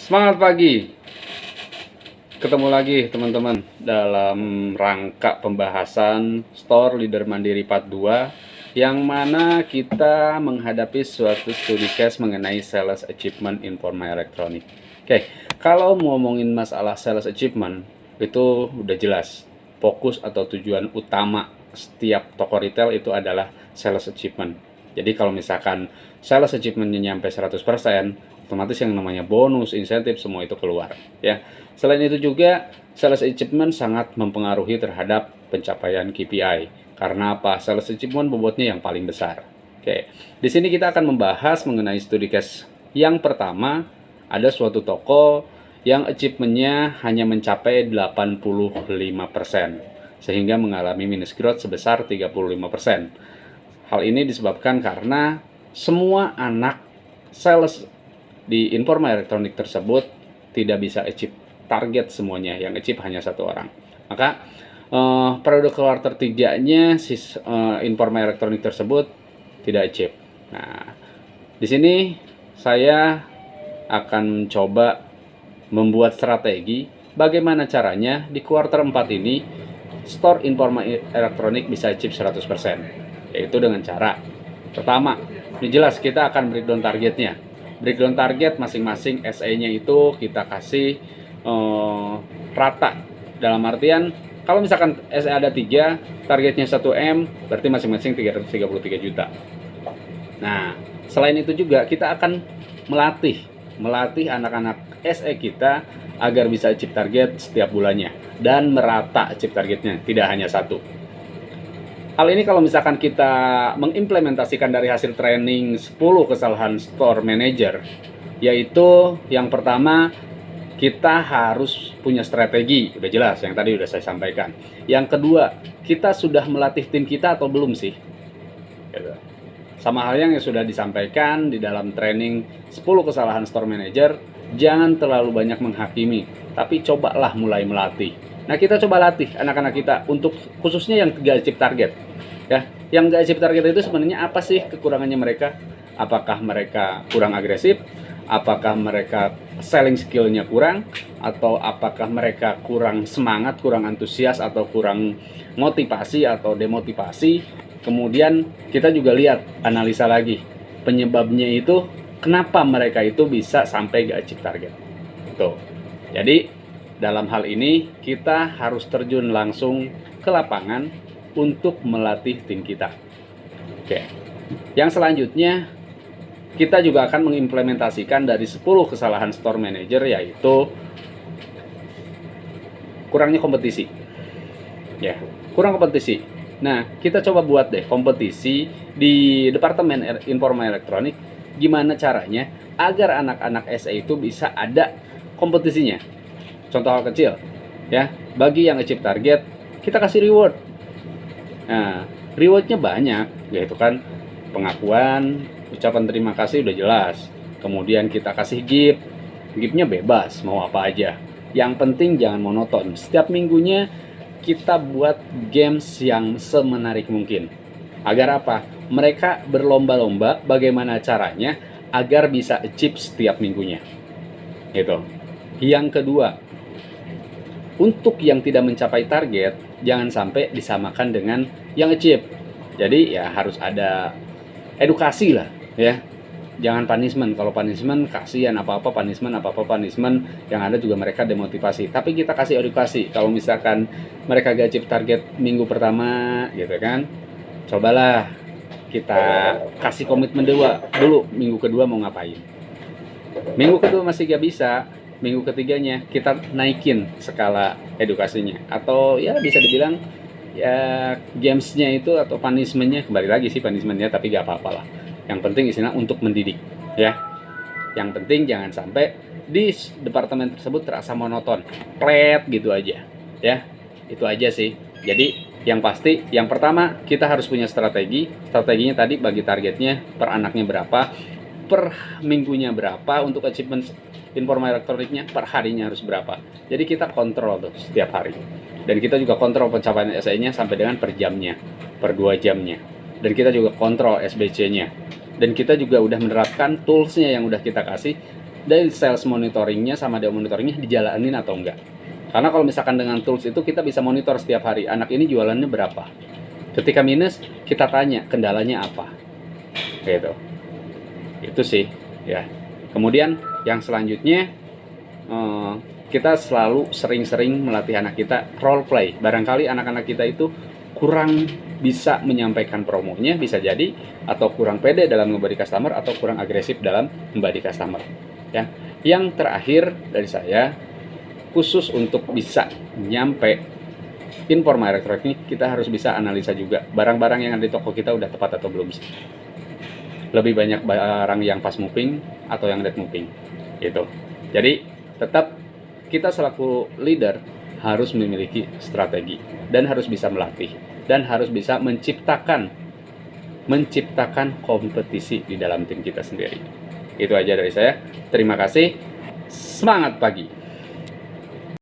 Semangat pagi, ketemu lagi teman-teman dalam rangka pembahasan Store Leader Mandiri Part 2, yang mana kita menghadapi suatu studi case mengenai Sales Achievement Informa Elektronik. Oke, kalau ngomongin masalah Sales Achievement, itu udah jelas. Fokus atau tujuan utama setiap toko retail itu adalah Sales Achievement. Jadi kalau misalkan Sales Achievement-nya nyampe 100%, otomatis yang namanya bonus, insentif, semua itu keluar, ya. Selain itu juga, sales achievement sangat mempengaruhi terhadap pencapaian KPI. Karena apa? Sales achievement bobotnya yang paling besar. Oke, di sini kita akan membahas mengenai studi case. Yang pertama, ada suatu toko yang achievementnya hanya mencapai 85%, sehingga mengalami minus growth sebesar 35%. Hal ini disebabkan karena semua anak sales di Informa Elektronik tersebut tidak bisa achieve target semuanya, yang achieve hanya satu orang. Maka periode kuartal 3-nya Informa Elektronik tersebut tidak achieve. Nah, di sini saya akan coba membuat strategi bagaimana caranya di kuartal 4 ini Store Informa Elektronik bisa achieve 100%. Yaitu dengan cara pertama, ini jelas kita akan breakdown targetnya. Breakdown target masing-masing SE-nya itu kita kasih rata. Dalam artian, kalau misalkan SE ada 3, targetnya 1M, berarti masing-masing 333 juta. Nah, selain itu juga kita akan melatih anak-anak SE kita agar bisa achieve target setiap bulannya dan merata achieve targetnya, tidak hanya satu. Hal ini kalau misalkan kita mengimplementasikan dari hasil training 10 kesalahan store manager, yaitu yang pertama, kita harus punya strategi, udah jelas yang tadi udah saya sampaikan. Yang kedua, kita sudah melatih tim kita atau belum sih? Sama hal yang sudah disampaikan di dalam training 10 kesalahan store manager, jangan terlalu banyak menghakimi, tapi cobalah mulai melatih. Nah, kita coba latih anak-anak kita untuk khususnya yang gak achieve target. Ya, yang gak achieve target itu sebenarnya apa sih kekurangannya mereka? Apakah mereka kurang agresif? Apakah mereka selling skill-nya kurang? Atau apakah mereka kurang semangat, kurang antusias, atau kurang motivasi atau demotivasi? Kemudian kita juga lihat, analisa lagi penyebabnya itu, kenapa mereka itu bisa sampai gak achieve target. Tuh. Jadi dalam hal ini kita harus terjun langsung ke lapangan untuk melatih tim kita. Oke. Yang selanjutnya, kita juga akan mengimplementasikan dari 10 kesalahan store manager, yaitu kurangnya kompetisi. Ya, kurang kompetisi. Nah, kita coba buat deh kompetisi di Departemen Informa Elektronik, gimana caranya agar anak-anak SE itu bisa ada kompetisinya. Contoh hal kecil, ya, bagi yang achieve target, kita kasih reward. Nah, rewardnya banyak, yaitu kan pengakuan, ucapan terima kasih udah jelas. Kemudian kita kasih gift, giftnya bebas, mau apa aja. Yang penting jangan monoton. Setiap minggunya kita buat games yang semenarik mungkin. Agar apa? Mereka berlomba-lomba bagaimana caranya agar bisa achieve setiap minggunya. Gitu. Yang kedua, untuk yang tidak mencapai target, jangan sampai disamakan dengan yang achieve. Jadi ya harus ada edukasi lah, ya. Jangan punishment. Kalau punishment, kasihan apa-apa punishment, yang ada juga mereka demotivasi. Tapi kita kasih edukasi. Kalau misalkan mereka gak achieve target minggu pertama, gitu kan, cobalah kita kasih komitmen dulu, minggu kedua mau ngapain. Minggu kedua masih gak bisa, minggu ketiganya kita naikin skala edukasinya, atau ya bisa dibilang ya gamesnya itu atau punishmentnya, kembali lagi sih punishmentnya, tapi gak apa-apa lah. Yang penting istilah untuk mendidik, ya. Yang penting jangan sampai di departemen tersebut terasa monoton, flat gitu aja, ya. Itu aja sih. Jadi yang pasti, yang pertama kita harus punya strategi. Strateginya tadi bagi targetnya per anaknya berapa, per minggunya berapa, untuk achievement Informa Elektroniknya per harinya harus berapa. Jadi kita kontrol tuh setiap hari. Dan kita juga kontrol pencapaian SE-nya sampai dengan per jamnya, per 2 jamnya. Dan kita juga kontrol SBC-nya. Dan kita juga udah menerapkan toolsnya yang udah kita kasih, dari sales monitoringnya sama demo monitoringnya dijalanin atau enggak. Karena kalau misalkan dengan tools itu kita bisa monitor setiap hari, anak ini jualannya berapa. Ketika minus, kita tanya kendalanya apa, gitu. Itu sih, ya. Kemudian yang selanjutnya, kita selalu sering-sering melatih anak kita role play. Barangkali anak-anak kita itu kurang bisa menyampaikan promonya, bisa jadi, atau kurang pede dalam memberi customer, atau kurang agresif dalam memberi customer. Ya. Yang terakhir dari saya, khusus untuk bisa nyampe informa elektronik, kita harus bisa analisa juga barang-barang yang ada di toko kita udah tepat atau belum sih. Lebih banyak barang yang fast moving atau yang dead moving, gitu. Jadi tetap kita selaku leader harus memiliki strategi dan harus bisa melatih dan harus bisa menciptakan kompetisi di dalam tim kita sendiri. Itu aja dari saya. Terima kasih. Semangat pagi.